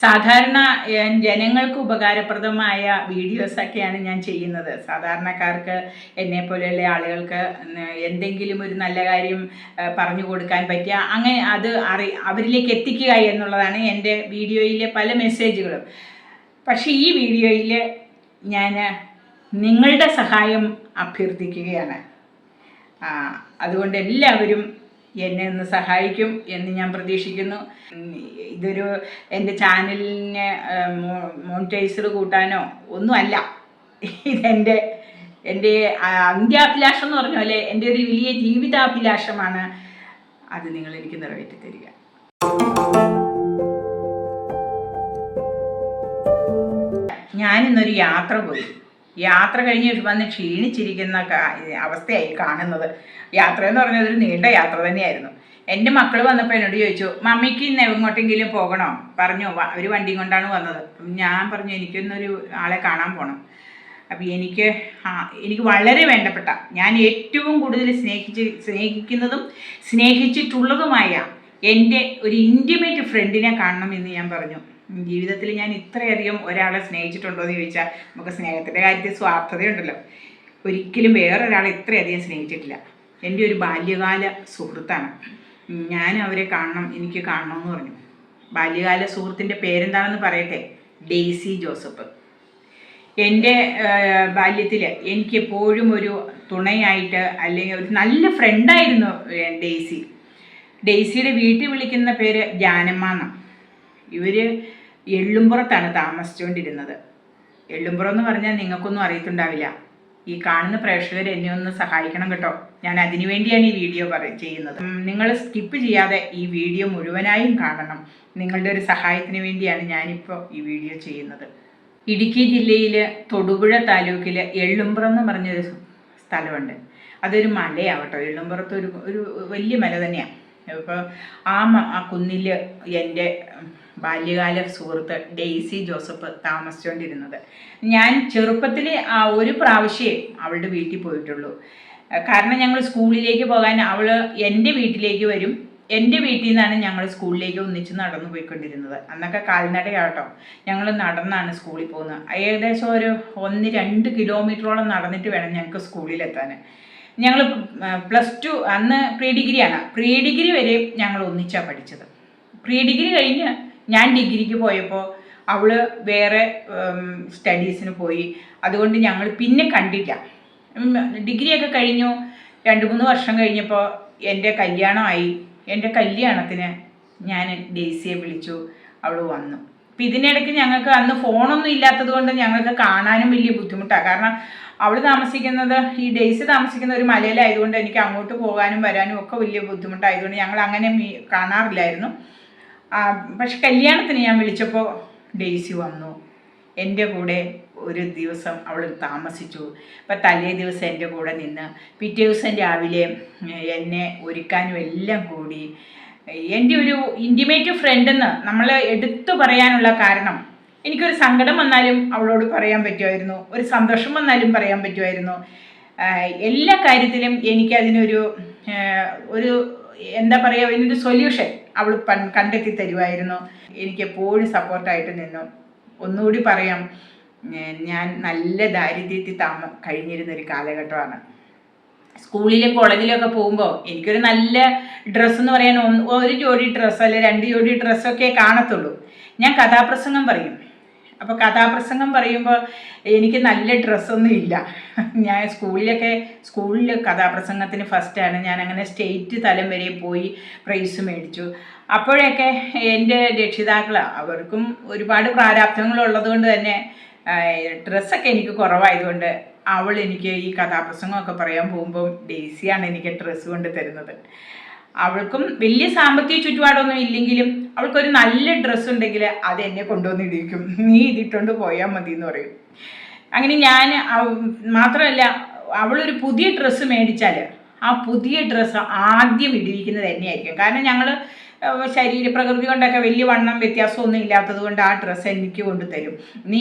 സാധാരണ ജനങ്ങൾക്ക് ഉപകാരപ്രദമായ വീഡിയോസൊക്കെയാണ് ഞാൻ ചെയ്യുന്നത്. സാധാരണക്കാർക്ക്, എന്നെപ്പോലെയുള്ള ആളുകൾക്ക് എന്തെങ്കിലും ഒരു നല്ല കാര്യം പറഞ്ഞു കൊടുക്കാൻ പറ്റിയ അങ്ങനെ അത് അവരിലേക്ക് എത്തിക്കുക എന്നുള്ളതാണ് എൻ്റെ വീഡിയോയിലെ പല മെസ്സേജുകളും. പക്ഷേ ഈ വീഡിയോയിൽ ഞാൻ നിങ്ങളുടെ സഹായം അഭ്യർത്ഥിക്കുകയാണ്. അതുകൊണ്ട് എല്ലാവരും എന്നെ ഒന്ന് സഹായിക്കും എന്ന് ഞാൻ പ്രതീക്ഷിക്കുന്നു. ഇതൊരു എൻ്റെ ചാനലിനെ മോണിറ്റൈസർ കൂട്ടാനോ ഒന്നുമല്ല. ഇതെൻ്റെ അന്ത്യാഭിലാഷം എന്ന് പറഞ്ഞ പോലെ എൻ്റെ ഒരു വലിയ ജീവിതാഭിലാഷമാണ്. അത് നിങ്ങൾ എനിക്ക് നിറവേറ്റി തരിക. ഞാനിന്നൊരു യാത്ര പോയി. യാത്ര കഴിഞ്ഞ് വന്ന് ക്ഷീണിച്ചിരിക്കുന്ന അവസ്ഥയായി കാണുന്നത്. യാത്ര എന്ന് പറഞ്ഞത് ഒരു നീണ്ട യാത്ര തന്നെയായിരുന്നു. എൻ്റെ മക്കൾ വന്നപ്പോൾ എന്നോട് ചോദിച്ചു, മമ്മിക്ക് ഇന്ന് എങ്ങോട്ടെങ്കിലും പോകണോ? പറഞ്ഞു, ഒരു വണ്ടിയും കൊണ്ടാണ് വന്നത്. ഞാൻ പറഞ്ഞു, എനിക്കൊന്നൊരു ആളെ കാണാൻ പോകണം. അപ്പം എനിക്ക് വളരെ വേണ്ടപ്പെട്ട, ഞാൻ ഏറ്റവും കൂടുതൽ സ്നേഹിക്കുന്നതും സ്നേഹിച്ചിട്ടുള്ളതുമായ എൻ്റെ ഒരു ഇൻറ്റിമേറ്റ് ഫ്രണ്ടിനെ കാണണം എന്ന് ഞാൻ പറഞ്ഞു. ജീവിതത്തിൽ ഞാൻ ഇത്രയധികം ഒരാളെ സ്നേഹിച്ചിട്ടുണ്ടോ എന്ന് ചോദിച്ചാൽ, നമുക്ക് സ്നേഹത്തിൻ്റെ കാര്യത്തിൽ സ്വാർത്ഥതയുണ്ടല്ലോ. ഒരിക്കലും വേറൊരാളെ ഇത്രയധികം സ്നേഹിച്ചിട്ടില്ല. എൻ്റെ ഒരു ബാല്യകാല സുഹൃത്താണ്. ഞാൻ അവരെ കാണണം, എനിക്ക് കാണണമെന്ന് പറഞ്ഞു. ബാല്യകാല സുഹൃത്തിൻ്റെ പേരെന്താണെന്ന് പറയട്ടെ, ഡെയ്സി ജോസഫ്. എൻ്റെ ബാല്യത്തിൽ എനിക്ക് എപ്പോഴും ഒരു തുണയായിട്ട്, അല്ലെങ്കിൽ ഒരു നല്ല ഫ്രണ്ടായിരുന്നു ഡെയ്സിയുടെ വീട്ടിൽ വിളിക്കുന്ന പേര് ജാനമ്മ എന്നാണ്. ഇവർ എള്ളുംപുറത്താണ് താമസിച്ചുകൊണ്ടിരുന്നത്. എള്ളുംപുറം എന്ന് പറഞ്ഞാൽ നിങ്ങൾക്കൊന്നും അറിയത്തുണ്ടാവില്ല. ഈ കാണുന്ന പ്രേക്ഷകർ എന്നെ ഒന്ന് സഹായിക്കണം കേട്ടോ. ഞാൻ അതിനു വേണ്ടിയാണ് ഈ വീഡിയോ ചെയ്യുന്നത്. നിങ്ങൾ സ്കിപ്പ് ചെയ്യാതെ ഈ വീഡിയോ മുഴുവനായും കാണണം. നിങ്ങളുടെ ഒരു സഹായത്തിന് വേണ്ടിയാണ് ഞാനിപ്പോൾ ഈ വീഡിയോ ചെയ്യുന്നത്. ഇടുക്കി ജില്ലയിൽ തൊടുപുഴ താലൂക്കിൽ എള്ളുംപുറം എന്ന് പറഞ്ഞൊരു സ്ഥലമുണ്ട്. അതൊരു മലയാവട്ടോ. എള്ളുംപുറത്ത് ഒരു വലിയ മല തന്നെയാണ്. ഇപ്പോൾ ആ കുന്നിൽ എൻ്റെ ബാല്യകാല സുഹൃത്ത് ഡെയ്സി ജോസഫ് താമസിച്ചുകൊണ്ടിരുന്നത്. ഞാൻ ചെറുപ്പത്തിൽ ഒരു പ്രാവശ്യമേ അവളുടെ വീട്ടിൽ പോയിട്ടുള്ളൂ. കാരണം ഞങ്ങൾ സ്കൂളിലേക്ക് പോകാൻ അവൾ എൻ്റെ വീട്ടിലേക്ക് വരും. എൻ്റെ വീട്ടിൽ നിന്നാണ് ഞങ്ങൾ സ്കൂളിലേക്ക് ഒന്നിച്ച് നടന്നു പോയിക്കൊണ്ടിരുന്നത്. അന്നൊക്കെ കാൽനടയാട്ടോ. ഞങ്ങൾ നടന്നാണ് സ്കൂളിൽ പോകുന്നത്. ഏകദേശം ഒരു 1-2 കിലോമീറ്ററോളം നടന്നിട്ട് വേണം ഞങ്ങൾക്ക് സ്കൂളിലെത്താൻ. ഞങ്ങൾ +2 അന്ന് പ്രീ ഡിഗ്രി വരെ ഞങ്ങൾ ഒന്നിച്ചാണ് പഠിച്ചത്. പ്രീ ഡിഗ്രി കഴിഞ്ഞ് ഞാൻ ഡിഗ്രിക്ക് പോയപ്പോൾ അവൾ വേറെ സ്റ്റഡീസിന് പോയി. അതുകൊണ്ട് ഞങ്ങൾ പിന്നെ കണ്ടില്ല. ഡിഗ്രിയൊക്കെ കഴിഞ്ഞു. 2-3 വർഷം കഴിഞ്ഞപ്പോൾ എൻ്റെ കല്യാണമായി. എൻ്റെ കല്യാണത്തിന് ഞാൻ ഡെയ്സിയെ വിളിച്ചു. അവൾ വന്നു. അപ്പം ഇതിനിടയ്ക്ക് ഞങ്ങൾക്ക് അന്ന് ഫോണൊന്നും ഇല്ലാത്തത് കൊണ്ട് ഞങ്ങൾക്ക് കാണാനും വലിയ ബുദ്ധിമുട്ടാണ്. കാരണം അവൾ താമസിക്കുന്നത്, ഈ ഡെയ്സി താമസിക്കുന്ന ഒരു മലയിലായതുകൊണ്ട് എനിക്ക് അങ്ങോട്ട് പോകാനും വരാനും ഒക്കെ വലിയ ബുദ്ധിമുട്ടായതുകൊണ്ട് ഞങ്ങൾ അങ്ങനെ കാണാറില്ലായിരുന്നു. പക്ഷെ കല്യാണത്തിന് ഞാൻ വിളിച്ചപ്പോൾ ഡെയ്സി വന്നു. എൻ്റെ കൂടെ ഒരു ദിവസം അവൾ താമസിച്ചു. അപ്പം തലേ ദിവസം എൻ്റെ കൂടെ നിന്ന് പിറ്റേ ദിവസം രാവിലെ എന്നെ ഒരുക്കാനും എല്ലാം കൂടി. എൻ്റെ ഒരു ഇൻറ്റിമേറ്റ് ഫ്രണ്ടെന്ന് നമ്മൾ എടുത്തു പറയാനുള്ള കാരണം, എനിക്കൊരു സങ്കടം വന്നാലും അവളോട് പറയാൻ പറ്റുമായിരുന്നു, ഒരു സന്തോഷം വന്നാലും പറയാൻ പറ്റുമായിരുന്നു. എല്ലാ കാര്യത്തിലും എനിക്കതിനൊരു എന്താ പറയുക, അതിനൊരു സൊല്യൂഷൻ അവൾ കണ്ടെത്തി തരുമായിരുന്നു. എനിക്കെപ്പോഴും സപ്പോർട്ടായിട്ട് നിന്നു. ഒന്നുകൂടി പറയാം, ഞാൻ നല്ല ദാരിദ്ര്യത്തിൽ കഴിഞ്ഞിരുന്നൊരു കാലഘട്ടമാണ്. സ്കൂളിലും കോളേജിലൊക്കെ പോകുമ്പോൾ എനിക്കൊരു നല്ല ഡ്രസ്സെന്ന് പറയാൻ ഒരു ജോഡി ഡ്രസ്സ് അല്ലെ 2 ജോഡി ഡ്രസ്സൊക്കെ കാണത്തുള്ളൂ. ഞാൻ കഥാപ്രസംഗം പറയും. അപ്പോൾ കഥാപ്രസംഗം പറയുമ്പോൾ എനിക്ക് നല്ല ഡ്രസ്സൊന്നും ഇല്ല. ഞാൻ സ്കൂളിൽ കഥാപ്രസംഗത്തിന് ഫസ്റ്റാണ്. ഞാൻ അങ്ങനെ സ്റ്റേറ്റ് തലം വരെ പോയി പ്രൈസ് മേടിച്ചു. അപ്പോഴൊക്കെ എൻ്റെ രക്ഷിതാക്കൾ, അവർക്കും ഒരുപാട് പ്രാരാബ്ധങ്ങളുള്ളത് കൊണ്ട് തന്നെ ഡ്രസ്സൊക്കെ എനിക്ക് കുറവായതുകൊണ്ട് അവൾ എനിക്ക് ഈ കഥാപ്രസംഗമൊക്കെ പറയാൻ പോകുമ്പോൾ ഡെയ്സിയാണ് എനിക്ക് ഡ്രസ്സ് കൊണ്ട് തരുന്നത്. അവൾക്കും വലിയ സാമ്പത്തിക ചുറ്റുപാടൊന്നും ഇല്ലെങ്കിലും അവൾക്കൊരു നല്ല ഡ്രസ്സ് ഉണ്ടെങ്കിൽ അത് എന്നെ കൊണ്ടുവന്ന് ഇടിക്കും. നീ ഇതിട്ടുകൊണ്ട് പോയാൽ മതി എന്ന് പറയും. അങ്ങനെ ഞാൻ മാത്രമല്ല, അവളൊരു പുതിയ ഡ്രസ്സ് മേടിച്ചാൽ ആ പുതിയ ഡ്രസ്സ് ആദ്യം ഇടിവിക്കുന്നത് തന്നെയായിരിക്കും. കാരണം ഞങ്ങൾ ശരീരപ്രകൃതി കൊണ്ടൊക്കെ വലിയ വണ്ണം വ്യത്യാസമൊന്നും ഇല്ലാത്തത് കൊണ്ട് ആ ഡ്രസ്സ് എനിക്ക് കൊണ്ട് തരും. നീ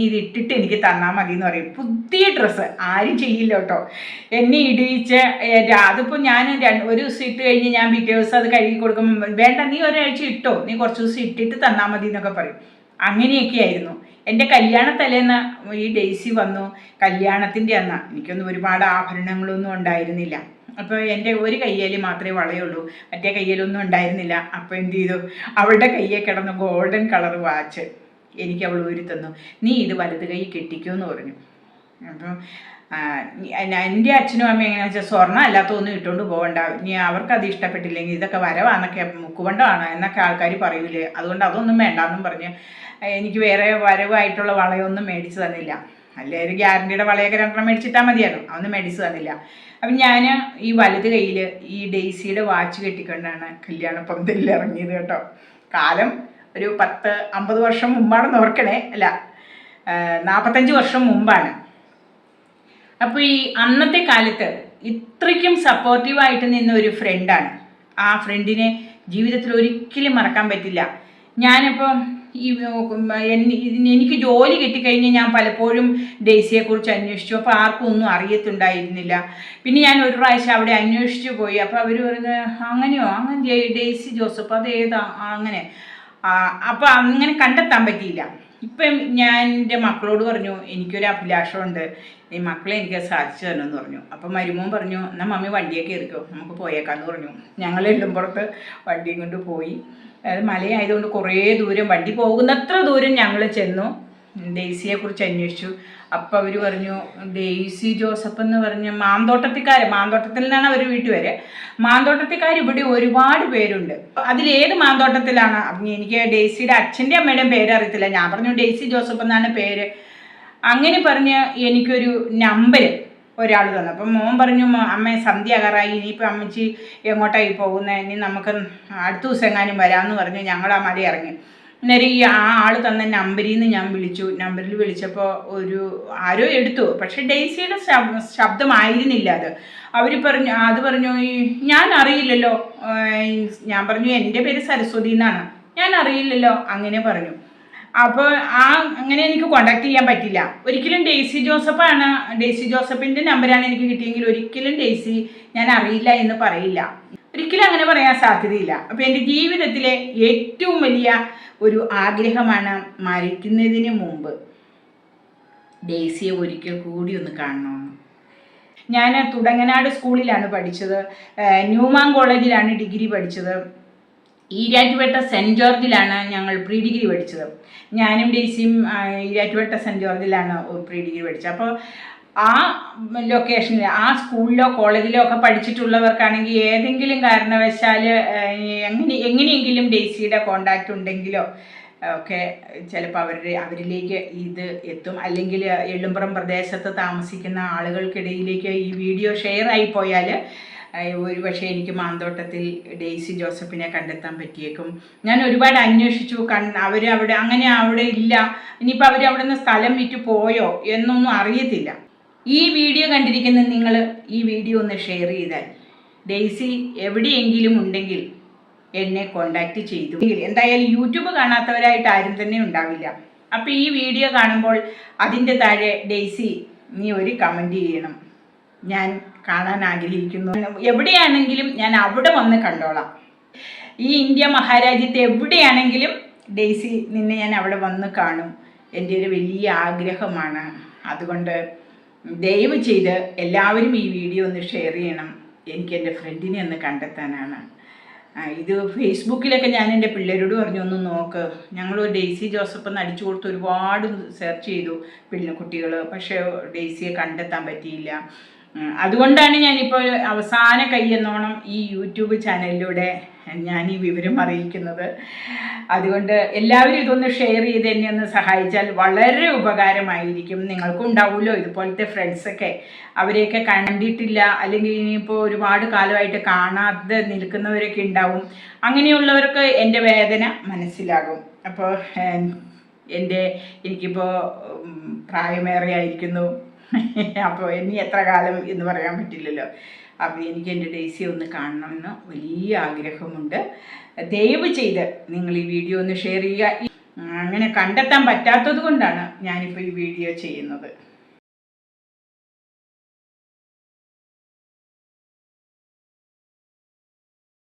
ഇതിട്ടിട്ട് എനിക്ക് തന്നാൽ മതി എന്ന് പറയും. പുതിയ ഡ്രസ്സ് ആരും ചെയ്യില്ല കേട്ടോ. എന്നെ ഇടിയിച്ച് അതിപ്പോൾ ഞാൻ ഒരു ദിവസം ഇട്ട് കഴിഞ്ഞ് ഞാൻ പിറ്റേ ദിവസം അത് കഴുകി കൊടുക്കുമ്പോൾ വേണ്ട നീ ഒരാഴ്ച ഇട്ടോ, നീ കുറച്ച് ദിവസം ഇട്ടിട്ട് തന്നാൽ മതി എന്നൊക്കെ പറയും. അങ്ങനെയൊക്കെ ആയിരുന്നു. എൻ്റെ കല്യാണത്തലേന്ന് ഈ ഡെയ്സി വന്നു. കല്യാണത്തിൻ്റെ അന്ന് എനിക്കൊന്നും ഒരുപാട് ആഭരണങ്ങളൊന്നും ഉണ്ടായിരുന്നില്ല. അപ്പോൾ എൻ്റെ ഒരു കയ്യിൽ മാത്രമേ വളയുള്ളൂ, മറ്റേ കയ്യിലൊന്നും ഉണ്ടായിരുന്നില്ല. അപ്പോൾ എന്ത് ചെയ്തു, അവളുടെ കയ്യെ കിടന്ന് ഗോൾഡൻ കളർ വാച്ച് എനിക്ക് അവൾ ഊരി തന്നു. നീ ഇത് വലത് കൈ കെട്ടിക്കുമെന്ന് പറഞ്ഞു. അപ്പം എൻ്റെ അച്ഛനും അമ്മയും എങ്ങനെയാണെന്ന് വെച്ചാൽ സ്വർണ്ണം അല്ലാത്തൊന്നും ഇട്ടുകൊണ്ട് പോകണ്ട, ഇനി അവർക്കത് ഇഷ്ടപ്പെട്ടില്ലെങ്കിൽ ഇതൊക്കെ വരവാന്നൊക്കെ മുക്കുകൊണ്ടാണ് എന്നൊക്കെ ആൾക്കാർ പറയൂലേ, അതുകൊണ്ട് അതൊന്നും വേണ്ടാന്നും പറഞ്ഞ് എനിക്ക് വേറെ വരവായിട്ടുള്ള വളയൊന്നും മേടിച്ച് തന്നില്ല. അല്ലേ ഒരു ഗ്യാരണ്ടിയുടെ വളയൊക്കെ രണ്ടെണ്ണം മേടിച്ചിട്ടാൽ മതിയായിരുന്നു, അതൊന്നും മേടിച്ച് തന്നില്ല. അപ്പം ഞാൻ ഈ വലത് കയ്യിൽ ഈ ഡെയ്സിയുടെ വാച്ച് കെട്ടിക്കൊണ്ടാണ് കല്യാണ പന്തലിൽ ഇറങ്ങിയത് കേട്ടോ. കാലം ഒരു 50 വർഷം മുമ്പാണെന്ന് ഓർക്കണേ, അല്ല 45 വർഷം മുമ്പാണ്. അപ്പോൾ ഈ അന്നത്തെ കാലത്ത് ഇത്രയ്ക്കും സപ്പോർട്ടീവായിട്ട് നിന്ന ഒരു ഫ്രണ്ടാണ്. ആ ഫ്രണ്ടിനെ ജീവിതത്തിൽ ഒരിക്കലും മറക്കാൻ പറ്റില്ല. ഞാനിപ്പോൾ ഈ എനിക്ക് ജോലി കിട്ടിക്കഴിഞ്ഞ് ഞാൻ പലപ്പോഴും ഡെയ്സിയെക്കുറിച്ച് അന്വേഷിച്ചു. അപ്പോൾ ആർക്കും ഒന്നും അറിയത്തുണ്ടായിരുന്നില്ല. പിന്നെ ഞാൻ ഒരു പ്രാവശ്യം അവിടെ അന്വേഷിച്ചു പോയി. അപ്പോൾ അവർ പറയുന്നത് അങ്ങനെയോ, അങ്ങനെ ഡെയ്സി ജോസഫ് അത് ഏതാ അങ്ങനെ. അപ്പോൾ അങ്ങനെ കണ്ടെത്താൻ പറ്റിയില്ല. ഇപ്പം ഞാൻ എൻ്റെ മക്കളോട് പറഞ്ഞു എനിക്കൊരു അഭിലാഷമുണ്ട്, ഈ മക്കളെ എനിക്ക് സാധിച്ചു തരണമെന്ന് പറഞ്ഞു. അപ്പം മരുമോൻ പറഞ്ഞു എന്നാൽ മമ്മി വണ്ടിയൊക്കെ ഇറക്കോ, നമുക്ക് പോയേക്കാന്ന് പറഞ്ഞു. ഞങ്ങൾ എല്ലുംപുറത്ത് വണ്ടിയും കൊണ്ട് പോയി. അത് മലയായതുകൊണ്ട് കുറേ ദൂരം, വണ്ടി പോകുന്നത്ര ദൂരം ഞങ്ങൾ ചെന്നു. ഡെയ്സിയെക്കുറിച്ച് അന്വേഷിച്ചു. അപ്പം അവർ പറഞ്ഞു ഡെയ്സി ജോസഫ് എന്ന് പറഞ്ഞ് മാന്തോട്ടത്തിൽ നിന്നാണ് അവർ വീട്ടിൽ വരെ. മാന്തോട്ടത്തിക്കാർ ഇവിടെ ഒരുപാട് പേരുണ്ട്. അതിലേത് മാന്തോട്ടത്തിലാണ് എനിക്ക് ഡെയ്സിയുടെ അച്ഛൻ്റെ അമ്മയുടെയും പേര് അറിയത്തില്ല. ഞാൻ പറഞ്ഞു ഡെയ്സി ജോസഫ് എന്നാണ് പേര്. അങ്ങനെ പറഞ്ഞ് എനിക്കൊരു നമ്പർ ഒരാൾ തന്നു. അപ്പം മോൻ പറഞ്ഞു അമ്മ സന്ധ്യ ആകാറായി, ഇനിയിപ്പോൾ അമ്മച്ചി എങ്ങോട്ടായി പോകുന്നത്, ഇനി നമുക്ക് അടുത്ത ദിവസം എങ്ങാനും വരാമെന്ന് പറഞ്ഞ് ഞങ്ങൾ ആ മല ഇറങ്ങി. അന്നേരം ഈ ആ ആൾ തന്ന നമ്പരിൽ നിന്ന് ഞാൻ വിളിച്ചു. നമ്പറിൽ വിളിച്ചപ്പോൾ ആരോ എടുത്തു, പക്ഷെ ഡെയ്സിയുടെ ശബ്ദമായിരുന്നില്ല അത്. അത് പറഞ്ഞു ഞാൻ അറിയില്ലല്ലോ. ഞാൻ പറഞ്ഞു എൻ്റെ പേര് സരസ്വതി എന്നാണ്, ഞാൻ അറിയില്ലല്ലോ അങ്ങനെ പറഞ്ഞു. അപ്പോൾ അങ്ങനെ എനിക്ക് കോണ്ടാക്ട് ചെയ്യാൻ പറ്റില്ല. ഒരിക്കലും ഡെയ്സി ജോസഫിൻ്റെ നമ്പറാണ് എനിക്ക് കിട്ടിയെങ്കിൽ ഒരിക്കലും ഡെയ്സി ഞാൻ അറിയില്ല എന്ന് പറയില്ല, ഒരിക്കലും അങ്ങനെ പറയാൻ സാധ്യതയില്ല. അപ്പോൾ എൻ്റെ ജീവിതത്തിലെ ഏറ്റവും വലിയ ഒരു ആഗ്രഹമാണ് മരിക്കുന്നതിന് മുമ്പ് ഡെയ്സിയെ ഒരിക്കൽ കൂടി ഒന്ന് കാണണമെന്ന്. ഞാൻ തുടങ്ങനാട് സ്കൂളിലാണ് പഠിച്ചത്, ന്യൂമാൻ കോളേജിലാണ് ഡിഗ്രി പഠിച്ചത്, ഈരാറ്റുപേട്ട സെൻറ്റ് ജോർജിലാണ് ഞങ്ങൾ പ്രീ ഡിഗ്രി പഠിച്ചത്. ഞാനും ഡെയ്സിയും ഈരാറ്റുപേട്ട സെൻറ്റ് ജോർജിലാണ് പ്രീ ഡിഗ്രി പഠിച്ചത്. അപ്പോൾ ആ ലൊക്കേഷനിൽ ആ സ്കൂളിലോ കോളേജിലോ ഒക്കെ പഠിച്ചിട്ടുള്ളവർക്കാണെങ്കിൽ ഏതെങ്കിലും കാരണവശാൽ എങ്ങനെയെങ്കിലും ഡെയ്സിയുടെ കോണ്ടാക്റ്റ് ഉണ്ടെങ്കിലോ ഒക്കെ ചിലപ്പോൾ അവരിലേക്ക് ഇത് എത്തും. അല്ലെങ്കിൽ എള്ളുംപുറം പ്രദേശത്ത് താമസിക്കുന്ന ആളുകൾക്കിടയിലേക്ക് ഈ വീഡിയോ ഷെയർ ആയിപ്പോയാൽ ഒരുപക്ഷെ എനിക്ക് മാന്തോട്ടത്തിൽ ഡെയ്സി ജോസഫിനെ കണ്ടെത്താൻ പറ്റിയേക്കും. ഞാൻ ഒരുപാട് അന്വേഷിച്ചു, അവിടെ ഇല്ല. ഇനിയിപ്പോൾ അവിടെ നിന്ന് സ്ഥലം വിറ്റ് പോയോ എന്നൊന്നും അറിയത്തില്ല. ഈ വീഡിയോ കണ്ടിരിക്കുന്ന നിങ്ങൾ ഈ വീഡിയോ ഒന്ന് ഷെയർ ചെയ്താൽ ഡെയ്സി എവിടെയെങ്കിലും ഉണ്ടെങ്കിൽ എന്നെ കോണ്ടാക്റ്റ് ചെയ്തു. എന്തായാലും യൂട്യൂബ് കാണാത്തവരായിട്ട് ആരും തന്നെ ഉണ്ടാവില്ല. അപ്പോൾ ഈ വീഡിയോ കാണുമ്പോൾ അതിൻ്റെ താഴെ ഡെയ്സി നീ ഒരു കമൻറ്റ് ചെയ്യണം, ഞാൻ കാണാൻ ആഗ്രഹിക്കുന്നു. എവിടെയാണെങ്കിലും ഞാൻ അവിടെ വന്ന് കണ്ടോളാം. ഈ ഇന്ത്യ മഹാരാജ്യത്ത് എവിടെയാണെങ്കിലും ഡെയ്സി നിന്നെ ഞാൻ അവിടെ വന്ന് കാണും. എൻ്റെ ഒരു വലിയ ആഗ്രഹമാണ്. അതുകൊണ്ട് ദയവ് ചെയ്ത് എല്ലാവരും ഈ വീഡിയോ ഒന്ന് ഷെയർ ചെയ്യണം. എനിക്ക് എൻ്റെ ഫ്രണ്ടിനെ ഒന്ന് കണ്ടെത്താനാണ്. ഇത് ഫേസ്ബുക്കിലൊക്കെ ഞാൻ എൻ്റെ പിള്ളേരോട് പറഞ്ഞു ഒന്ന് നോക്ക്. ഞങ്ങൾ ഡെയ്സി ജോസഫ് എന്ന് അടിച്ചു കൊടുത്ത് ഒരുപാട് സെർച്ച് ചെയ്തു കുട്ടികൾ, പക്ഷേ ഡെയ്സിയെ കണ്ടെത്താൻ പറ്റിയില്ല. അതുകൊണ്ടാണ് ഞാനിപ്പോൾ അവസാന കൈയെന്നോണം ഈ യൂട്യൂബ് ചാനലിലൂടെ ഞാൻ ഈ വിവരം അറിയിക്കുന്നത്. അതുകൊണ്ട് എല്ലാവരും ഇതൊന്ന് ഷെയർ ചെയ്ത് എന്നെ ഒന്ന് സഹായിച്ചാൽ വളരെ ഉപകാരമായിരിക്കും. നിങ്ങൾക്കും ഉണ്ടാവുമല്ലോ ഇതുപോലത്തെ ഫ്രണ്ട്സൊക്കെ, അവരെയൊക്കെ കണ്ടിട്ടില്ല അല്ലെങ്കിൽ ഇനിയിപ്പോൾ ഒരുപാട് കാലമായിട്ട് കാണാതെ നിൽക്കുന്നവരൊക്കെ ഉണ്ടാവും. അങ്ങനെയുള്ളവർക്ക് എൻ്റെ വേദന മനസ്സിലാകും. അപ്പോൾ എനിക്കിപ്പോൾ പ്രായമേറെ ആയിരിക്കുന്നു. അപ്പോൾ ഇനി എത്ര കാലം എന്ന് പറയാൻ പറ്റില്ലല്ലോ. അപ്പോൾ എനിക്ക് എൻ്റെ ഡെയ്സിയെ ഒന്ന് കാണണമെന്ന് വലിയ ആഗ്രഹമുണ്ട്. ദയവ് ചെയ്ത് നിങ്ങൾ ഈ വീഡിയോ ഒന്ന് ഷെയർ ചെയ്യുക. അങ്ങനെ കണ്ടെത്താൻ പറ്റാത്തത് കൊണ്ടാണ് ഞാനിപ്പോൾ ഈ വീഡിയോ ചെയ്യുന്നത്.